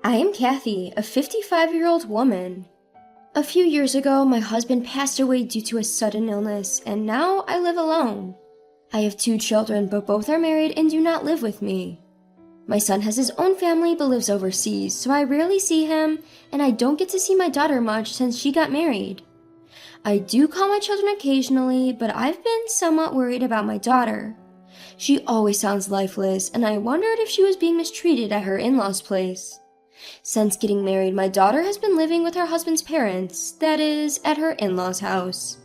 I am Kathy, a 55-year-old woman. A few years ago, my husband passed away due to a sudden illness, and now I live alone. I have 2 children, but both are married and do not live with me. My son has his own family but lives overseas, so I rarely see him, and I don't get to see my daughter much since she got married. I do call my children occasionally, but I've been somewhat worried about my daughter. She always sounds lifeless, and I wondered if she was being mistreated at her in-laws' place. Since getting married, my daughter has been living with her husband's parents, that is, at her in-laws' house.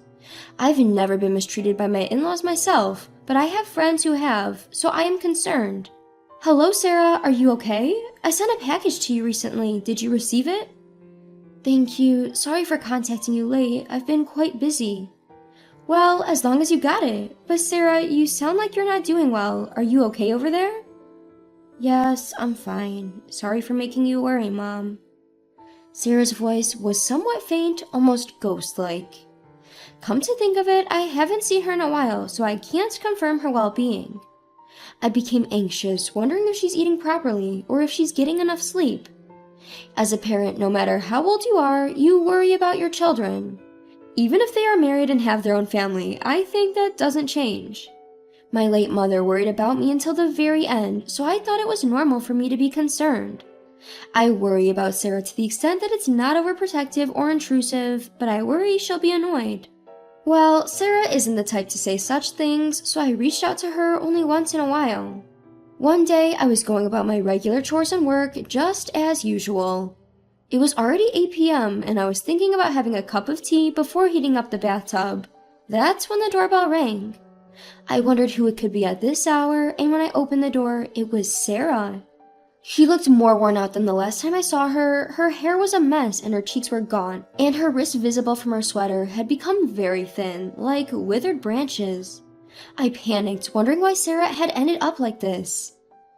I've never been mistreated by my in-laws myself, but I have friends who have, so I am concerned. Hello, Sarah, are you okay? I sent a package to you recently. Did you receive it? Thank you. Sorry for contacting you late. I've been quite busy. Well, as long as you got it. But Sarah, you sound like you're not doing well. Are you okay over there? Yes, I'm fine. Sorry for making you worry, Mom. Sarah's voice was somewhat faint, almost ghost-like. Come to think of it, I haven't seen her in a while, so I can't confirm her well-being. I became anxious, wondering if she's eating properly or if she's getting enough sleep. As a parent, no matter how old you are, you worry about your children. Even if they are married and have their own family, I think that doesn't change. My late mother worried about me until the very end, so I thought it was normal for me to be concerned. I worry about Sarah to the extent that it's not overprotective or intrusive, but I worry she'll be annoyed. Well, Sarah isn't the type to say such things, so I reached out to her only once in a while. One day, I was going about my regular chores and work just as usual. It was already 8 p.m., and I was thinking about having a cup of tea before heating up the bathtub. That's when the doorbell rang. I wondered who it could be at this hour, and when I opened the door, it was Sarah. She looked more worn out than the last time I saw her. Her hair was a mess and her cheeks were gaunt, and her wrists visible from her sweater had become very thin, like withered branches. I panicked, wondering why Sarah had ended up like this.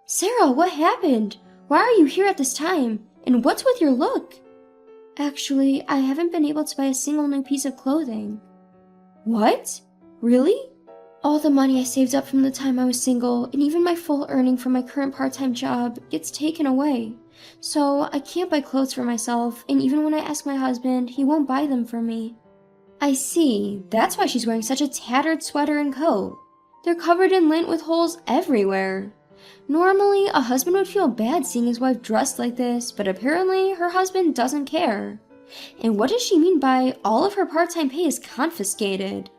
Sarah, what happened? Why are you here at this time? And what's with your look? Actually, I haven't been able to buy a single new piece of clothing. What? Really? All the money I saved up from the time I was single, and even my full earning from my current part-time job, gets taken away. So I can't buy clothes for myself, and even when I ask my husband, he won't buy them for me. I see. That's why she's wearing such a tattered sweater and coat. They're covered in lint with holes everywhere. Normally, a husband would feel bad seeing his wife dressed like this, but apparently her husband doesn't care. And what does she mean by all of her part-time pay is confiscated?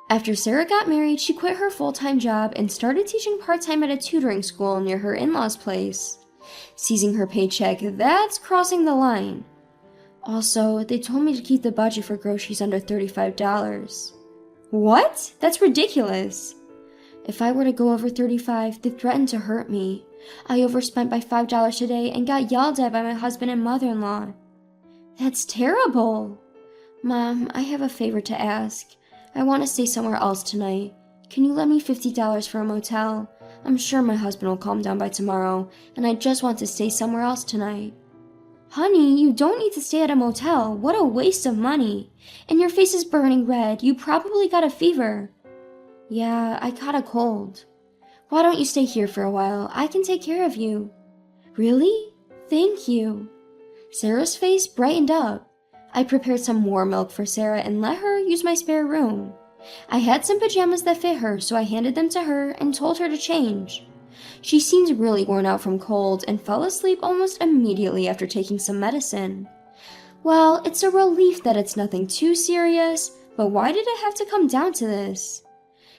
After Sarah got married, she quit her full-time job and started teaching part-time at a tutoring school near her in-laws' place. Seizing her paycheck, that's crossing the line. Also, they told me to keep the budget for groceries under $35. What? That's ridiculous. If I were to go over 35, they threatened to hurt me. I overspent by $5 today and got yelled at by my husband and mother-in-law. That's terrible. Mom, I have a favor to ask. I want to stay somewhere else tonight. Can you lend me $50 for a motel? I'm sure my husband will calm down by tomorrow, and I just want to stay somewhere else tonight. Honey, you don't need to stay at a motel. What a waste of money. And your face is burning red. You probably got a fever. Yeah, I caught a cold. Why don't you stay here for a while? I can take care of you. Really? Thank you. Sarah's face brightened up. I prepared some warm milk for Sarah and let her use my spare room. I had some pajamas that fit her, so I handed them to her and told her to change. She seemed really worn out from cold and fell asleep almost immediately after taking some medicine. Well, it's a relief that it's nothing too serious, but why did it have to come down to this?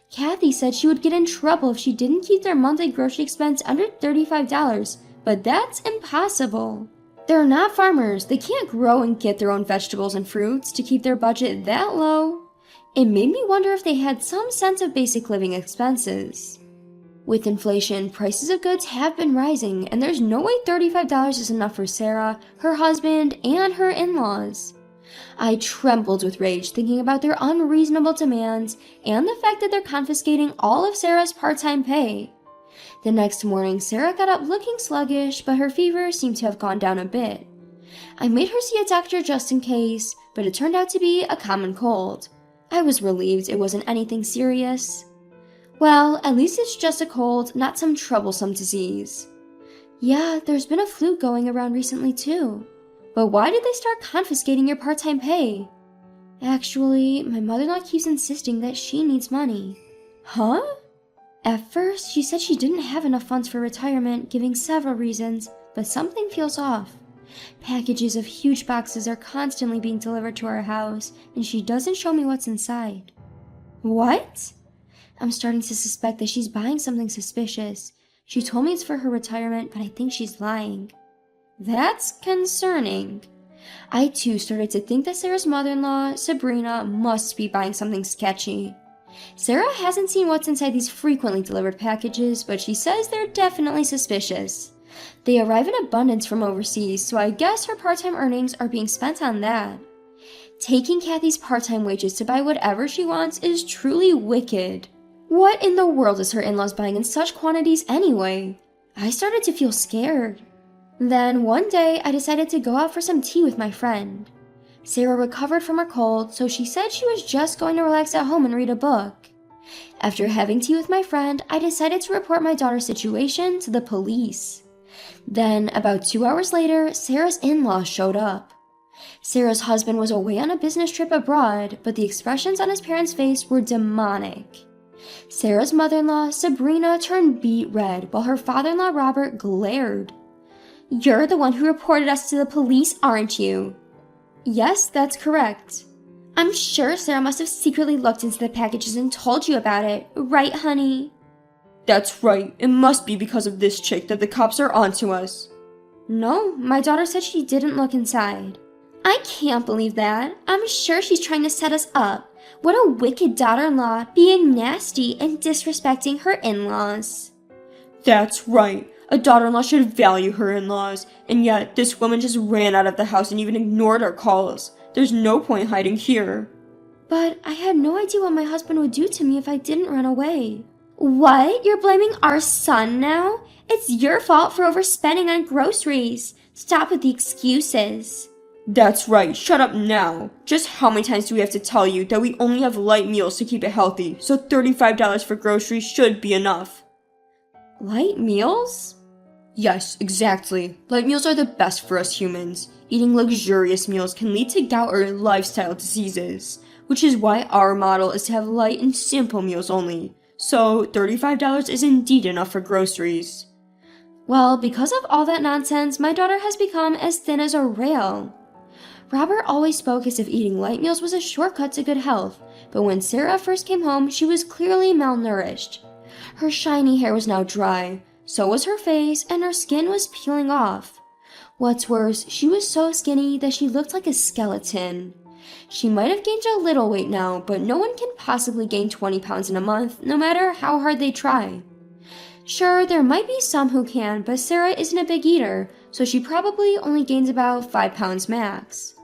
Kathy said she would get in trouble if she didn't keep their monthly grocery expense under $35, but that's impossible. They're not farmers. They can't grow and get their own vegetables and fruits to keep their budget that low. It made me wonder if they had some sense of basic living expenses. With inflation, prices of goods have been rising, and there's no way $35 is enough for Sarah, her husband, and her in-laws. I trembled with rage thinking about their unreasonable demands and the fact that they're confiscating all of Sarah's part-time pay. The next morning, Sarah got up looking sluggish, but her fever seemed to have gone down a bit. I made her see a doctor just in case, but it turned out to be a common cold. I was relieved it wasn't anything serious. Well, at least it's just a cold, not some troublesome disease. Yeah, there's been a flu going around recently too. But why did they start confiscating your part-time pay? Actually, my mother-in-law keeps insisting that she needs money. Huh? At first, she said she didn't have enough funds for retirement, giving several reasons, but something feels off. Packages of huge boxes are constantly being delivered to our house, and she doesn't show me what's inside. What? I'm starting to suspect that she's buying something suspicious. She told me it's for her retirement, but I think she's lying. That's concerning. I too started to think that Sarah's mother-in-law, Sabrina, must be buying something sketchy. Sarah hasn't seen what's inside these frequently delivered packages, but she says they're definitely suspicious. They arrive in abundance from overseas, so I guess her part-time earnings are being spent on that. Taking Kathy's part-time wages to buy whatever she wants is truly wicked. What in the world is her in-laws buying in such quantities anyway? I started to feel scared. Then one day, I decided to go out for some tea with my friend. Sarah recovered from her cold, so she said she was just going to relax at home and read a book. After having tea with my friend, I decided to report my daughter's situation to the police. Then, about 2 hours later, Sarah's in-laws showed up. Sarah's husband was away on a business trip abroad, but the expressions on his parents' face were demonic. Sarah's mother-in-law, Sabrina, turned beet red, while her father-in-law, Robert, glared. "You're the one who reported us to the police, aren't you?" "Yes, that's correct." "I'm sure Sarah must have secretly looked into the packages and told you about it, right, honey?" "That's right. It must be because of this chick that the cops are onto us." "No, my daughter said she didn't look inside." "I can't believe that. I'm sure she's trying to set us up. What a wicked daughter-in-law, being nasty and disrespecting her in-laws." "That's right. A daughter-in-law should value her in-laws, and yet this woman just ran out of the house and even ignored our calls. There's no point hiding here." "But I had no idea what my husband would do to me if I didn't run away." "What? You're blaming our son now? It's your fault for overspending on groceries. Stop with the excuses." "That's right. Shut up now. Just how many times do we have to tell you that we only have light meals to keep it healthy, so $35 for groceries should be enough." Light meals? Yes, exactly. Light meals are the best for us humans. Eating luxurious meals can lead to gout or lifestyle diseases, which is why our model is to have light and simple meals only. So $35 is indeed enough for groceries. Well, because of all that nonsense, my daughter has become as thin as a rail. Robert always spoke as if eating light meals was a shortcut to good health, but when Sarah first came home, she was clearly malnourished. Her shiny hair was now dry, so was her face, and her skin was peeling off. What's worse, she was so skinny that she looked like a skeleton. She might have gained a little weight now, but no one can possibly gain 20 pounds in a month, no matter how hard they try. Sure, there might be some who can, but Sarah isn't a big eater, so she probably only gains about 5 pounds max.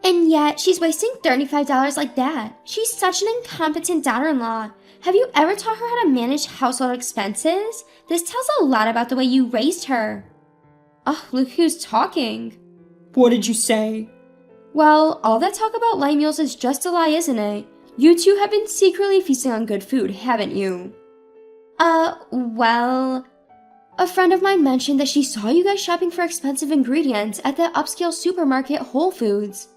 And yet, she's wasting $35 like that. She's such an incompetent daughter-in-law. Have you ever taught her how to manage household expenses? This tells a lot about the way you raised her. Oh, look who's talking. What did you say? Well, all that talk about light meals is just a lie, isn't it? You two have been secretly feasting on good food, haven't you? Well... A friend of mine mentioned that she saw you guys shopping for expensive ingredients at the upscale supermarket Whole Foods.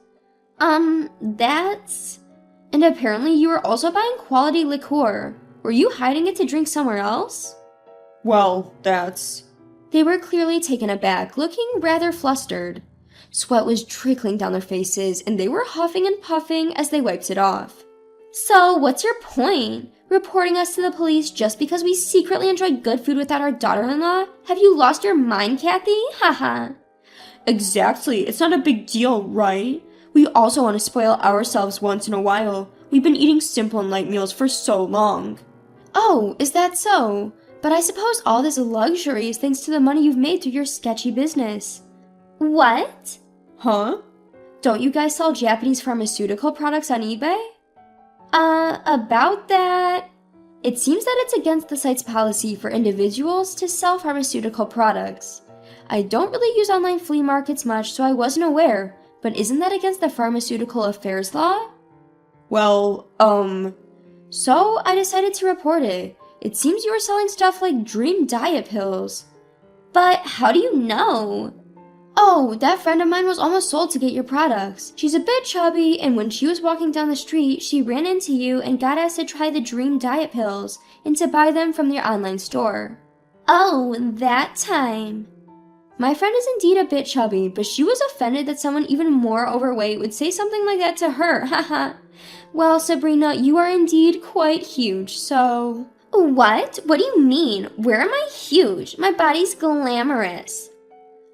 That's... And apparently you were also buying quality liqueur. Were you hiding it to drink somewhere else? Well, that's... They were clearly taken aback, looking rather flustered. Sweat was trickling down their faces, and they were huffing and puffing as they wiped it off. So, what's your point? Reporting us to the police just because we secretly enjoy good food without our daughter-in-law? Have you lost your mind, Kathy? Haha. Exactly. It's not a big deal, right? We also want to spoil ourselves once in a while. We've been eating simple and light meals for so long. Oh, is that so? But I suppose all this luxury is thanks to the money you've made through your sketchy business. What? Huh? Don't you guys sell Japanese pharmaceutical products on eBay? About that... It seems that it's against the site's policy for individuals to sell pharmaceutical products. I don't really use online flea markets much, so I wasn't aware, but isn't that against the Pharmaceutical Affairs Law? Well, So I decided to report it. It seems you were selling stuff like Dream Diet Pills. But how do you know? Oh, that friend of mine was almost sold to get your products. She's a bit chubby, and when she was walking down the street, she ran into you and got asked to try the Dream Diet Pills and to buy them from your online store. Oh, that time. My friend is indeed a bit chubby, but she was offended that someone even more overweight would say something like that to her, haha. Well, Sabrina, you are indeed quite huge, so... What? What do you mean? Where am I huge? My body's glamorous.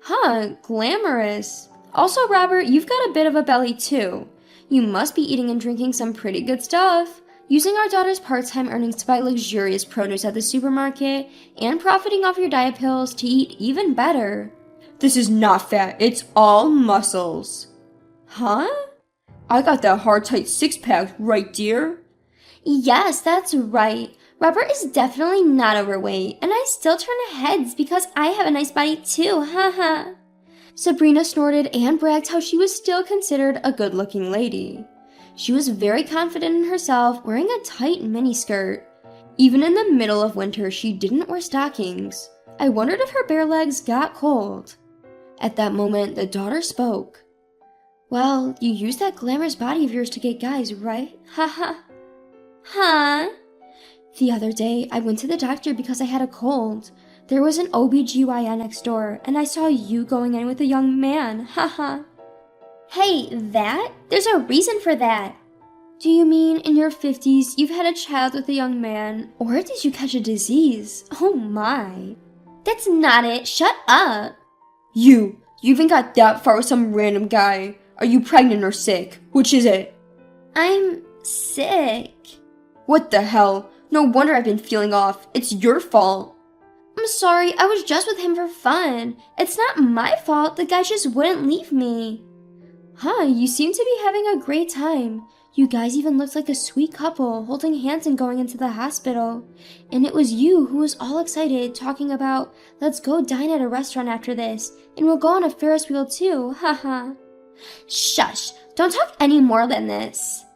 Huh, glamorous. Also, Robert, you've got a bit of a belly too. You must be eating and drinking some pretty good stuff. Using our daughter's part-time earnings to buy luxurious produce at the supermarket and profiting off your diet pills to eat even better. This is not fat, it's all muscles. Huh? I got that hard tight six-pack, right dear? Yes, that's right. Robert is definitely not overweight, and I still turn heads because I have a nice body too, haha. Sabrina snorted and bragged how she was still considered a good-looking lady. She was very confident in herself, wearing a tight miniskirt. Even in the middle of winter, she didn't wear stockings. I wondered if her bare legs got cold. At that moment, the daughter spoke. Well, you use that glamorous body of yours to get guys, right? Haha. Huh? The other day, I went to the doctor because I had a cold. There was an OBGYN next door, and I saw you going in with a young man, haha. Hey, that? There's a reason for that. Do you mean in your 50s you've had a child with a young man, or did you catch a disease? Oh my. That's not it, shut up. You even got that far with some random guy. Are you pregnant or sick? Which is it? I'm sick. What the hell? No wonder I've been feeling off. It's your fault. I'm sorry, I was just with him for fun. It's not my fault, the guy just wouldn't leave me. Huh, you seem to be having a great time. You guys even looked like a sweet couple, holding hands and going into the hospital. And it was you who was all excited, talking about, let's go dine at a restaurant after this, and we'll go on a Ferris wheel too, haha. Shush, don't talk any more than this.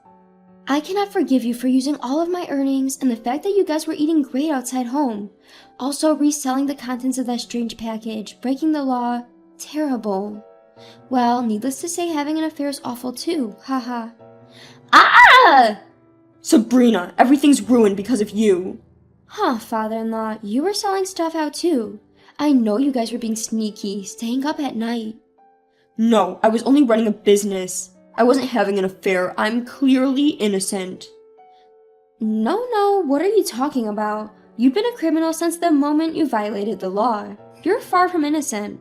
I cannot forgive you for using all of my earnings and the fact that you guys were eating great outside home. Also reselling the contents of that strange package, breaking the law, terrible. Well, needless to say, having an affair is awful too, haha. Ah! Sabrina, everything's ruined because of you. Huh, father-in-law, you were selling stuff out too. I know you guys were being sneaky, staying up at night. No, I was only running a business. I wasn't having an affair. I'm clearly innocent. No, what are you talking about? You've been a criminal since the moment you violated the law. You're far from innocent.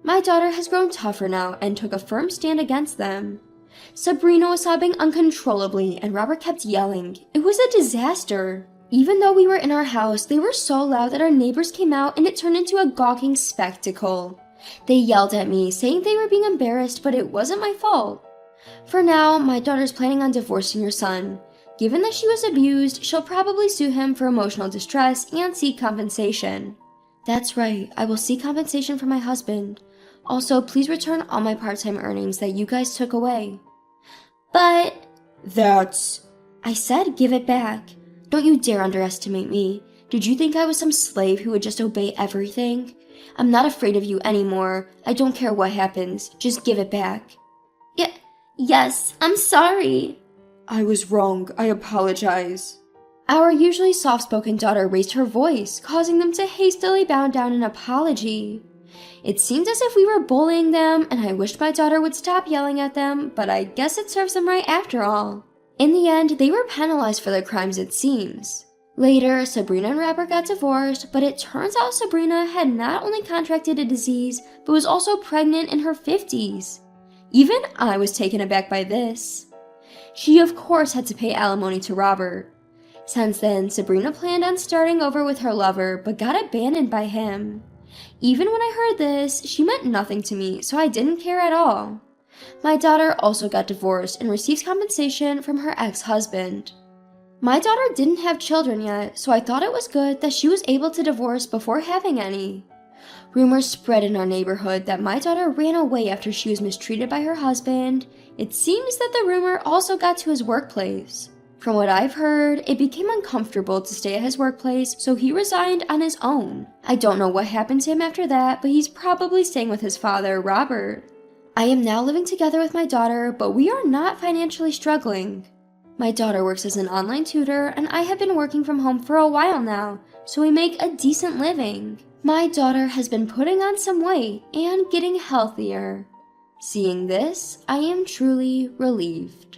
My daughter has grown tougher now and took a firm stand against them. Sabrina was sobbing uncontrollably and Robert kept yelling. It was a disaster. Even though we were in our house, they were so loud that our neighbors came out and it turned into a gawking spectacle. They yelled at me, saying they were being embarrassed, but it wasn't my fault. For now, my daughter's planning on divorcing your son. Given that she was abused, she'll probably sue him for emotional distress and seek compensation. That's right, I will seek compensation for my husband. Also, please return all my part-time earnings that you guys took away. But... That's... I said give it back. Don't you dare underestimate me. Did you think I was some slave who would just obey everything? I'm not afraid of you anymore. I don't care what happens. Just give it back. Yes, I'm sorry. I was wrong. I apologize. Our usually soft-spoken daughter raised her voice, causing them to hastily bow down an apology. It seemed as if we were bullying them, and I wished my daughter would stop yelling at them, but I guess it serves them right after all. In the end, they were penalized for their crimes, it seems. Later, Sabrina and Robert got divorced, but it turns out Sabrina had not only contracted a disease, but was also pregnant in her 50s. Even I was taken aback by this. She of course had to pay alimony to Robert. Since then, Sabrina planned on starting over with her lover, but got abandoned by him. Even when I heard this, she meant nothing to me, so I didn't care at all. My daughter also got divorced and receives compensation from her ex-husband. My daughter didn't have children yet, so I thought it was good that she was able to divorce before having any. Rumors spread in our neighborhood that my daughter ran away after she was mistreated by her husband. It seems that the rumor also got to his workplace. From what I've heard, it became uncomfortable to stay at his workplace, so he resigned on his own. I don't know what happened to him after that, but he's probably staying with his father, Robert. I am now living together with my daughter, but we are not financially struggling. My daughter works as an online tutor, and I have been working from home for a while now, so we make a decent living. My daughter has been putting on some weight and getting healthier. Seeing this, I am truly relieved.